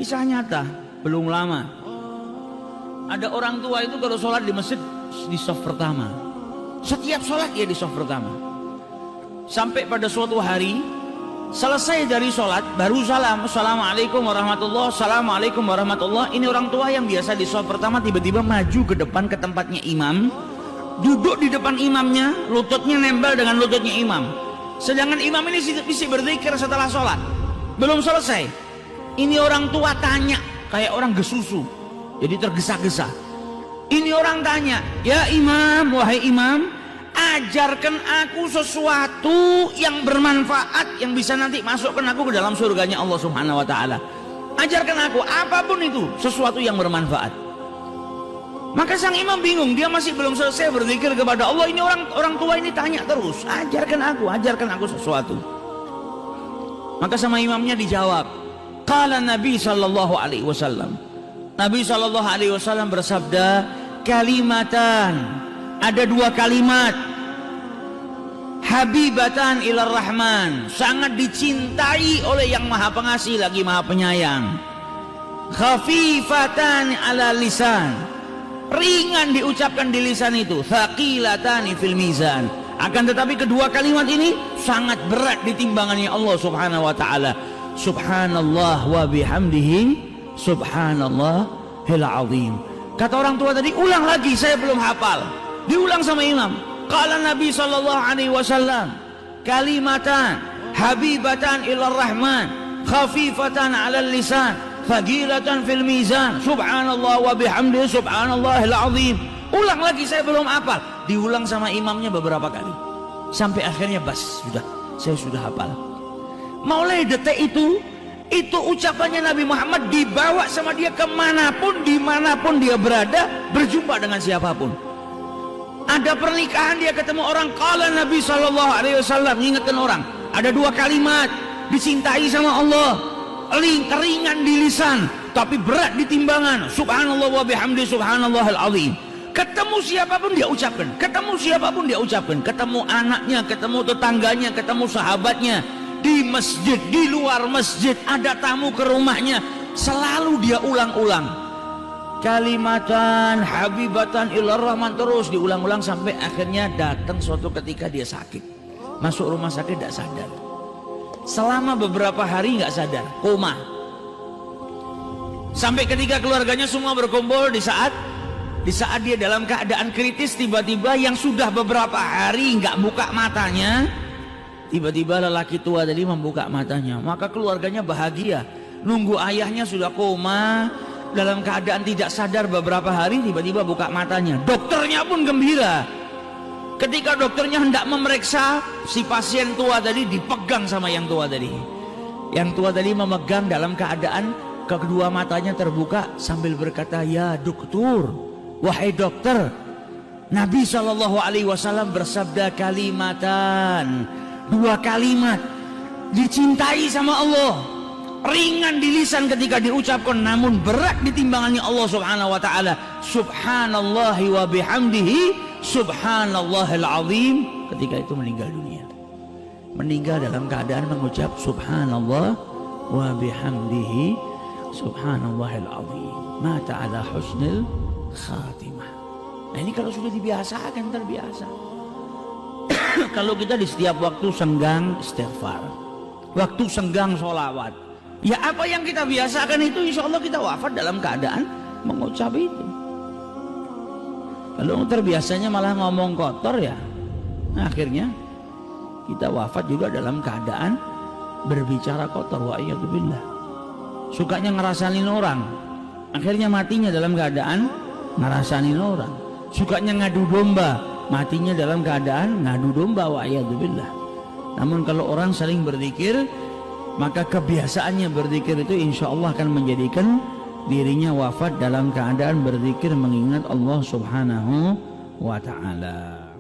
Kisah nyata, belum lama. Ada orang tua itu kalau sholat di masjid di shaf pertama. Setiap sholat dia di shaf pertama. Sampai pada suatu hari selesai dari sholat baru salam, assalamualaikum warahmatullah, assalamualaikum warahmatullah. Ini orang tua yang biasa di shaf pertama tiba-tiba maju ke depan ke tempatnya imam, duduk di depan imamnya, lututnya nempel dengan lututnya imam. Sedangkan imam ini bisa berzikir setelah sholat. Belum selesai, ini orang tua tanya kayak orang gesusu, jadi tergesa-gesa. Ini orang tanya, ya imam, wahai imam, ajarkan aku sesuatu yang bermanfaat yang bisa nanti masukkan aku ke dalam surganya Allah Subhanahu wa taala. Ajarkan aku apapun itu, sesuatu yang bermanfaat. Maka sang imam bingung, dia masih belum selesai berzikir kepada Allah. Ini orang tua ini tanya terus, ajarkan aku sesuatu. Maka sama imamnya dijawab, qala Nabi sallallahu alaihi wasallam. Nabi sallallahu alaihi wasallam bersabda, kalimatan, ada dua kalimat, habibatan ilar rahman, sangat dicintai oleh yang maha pengasih lagi maha penyayang. Khafifatan ala lisan, ringan diucapkan di lisan itu. Thaqilatani fil mizan, akan tetapi kedua kalimat ini sangat berat di timbangannya Allah Subhanahu wa taala. Subhanallah wa bihamdihi, subhanallahil azim. Kata orang tua tadi, ulang lagi, saya belum hafal. Diulang sama imam. Qala Nabi sallallahu alaihi wasallam, kalimatan habibatan ilar rahman, khafifatan 'alal lisan, thaqilatan fil mizan, subhanallah wa bihamdihi, subhanallahil azim. Ulang lagi, saya belum hafal. Diulang sama imamnya beberapa kali sampai akhirnya saya sudah hafal. Mulai detik itu ucapannya Nabi Muhammad dibawa sama dia kemanapun, dimanapun dia berada, berjumpa dengan siapapun. Ada pernikahan dia ketemu orang, qala Nabi sallallahu alaihi wasallam, ingatkan orang. Ada dua kalimat dicintai sama Allah, ringan di lisan tapi berat di timbangan. Subhanallah wa bihamdi, subhanallahil azim. Ketemu siapapun dia ucapkan, ketemu siapapun dia ucapkan, ketemu anaknya, ketemu tetangganya, ketemu sahabatnya, di masjid, di luar masjid, ada tamu ke rumahnya, selalu dia ulang-ulang kalimatan habibatan ilar rahman, terus diulang-ulang sampai akhirnya datang suatu ketika dia sakit, masuk rumah sakit tidak sadar, selama beberapa hari nggak sadar, koma. Sampai ketika keluarganya semua berkumpul, di saat dia dalam keadaan kritis, tiba-tiba yang sudah beberapa hari nggak buka matanya, tiba-tiba lelaki tua tadi membuka matanya. Maka keluarganya bahagia, nunggu ayahnya sudah koma dalam keadaan tidak sadar beberapa hari, tiba-tiba buka matanya. Dokternya pun gembira. Ketika dokternya hendak memeriksa, si pasien tua tadi dipegang sama yang tua tadi. Yang tua tadi memegang dalam keadaan kedua matanya terbuka sambil berkata, ya dokter, wahai dokter, Nabi Shallallahu Alaihi Wasallam bersabda kalimatan, dua kalimat dicintai sama Allah, ringan di lisan ketika diucapkan, namun berat di timbangannya Allah Subhanahu wa taala. Subhanallahi wa bihamdihi, subhanallahil azim. Ketika itu meninggal dunia. Meninggal dalam keadaan mengucap subhanallah wa bihamdihi, subhanallahil azim. Mata ala husnil khatimah. Nah ini kalau sudah dibiasakan, terbiasa. Kalau kita di setiap waktu senggang istighfar, waktu senggang sholawat, ya apa yang kita biasakan itu, insya Allah kita wafat dalam keadaan mengucap itu. Kalau terbiasanya malah ngomong kotor, ya akhirnya kita wafat juga dalam keadaan berbicara kotor. Wa'iyadzubillah. Sukanya ngerasanin orang, akhirnya matinya dalam keadaan ngerasanin orang. Sukanya ngadu domba, matinya dalam keadaan ngadu domba. Wa'iyadzubillah. Namun kalau orang saling berzikir, maka kebiasaannya berzikir itu insya Allah akan menjadikan dirinya wafat dalam keadaan berzikir mengingat Allah Subhanahu wa ta'ala.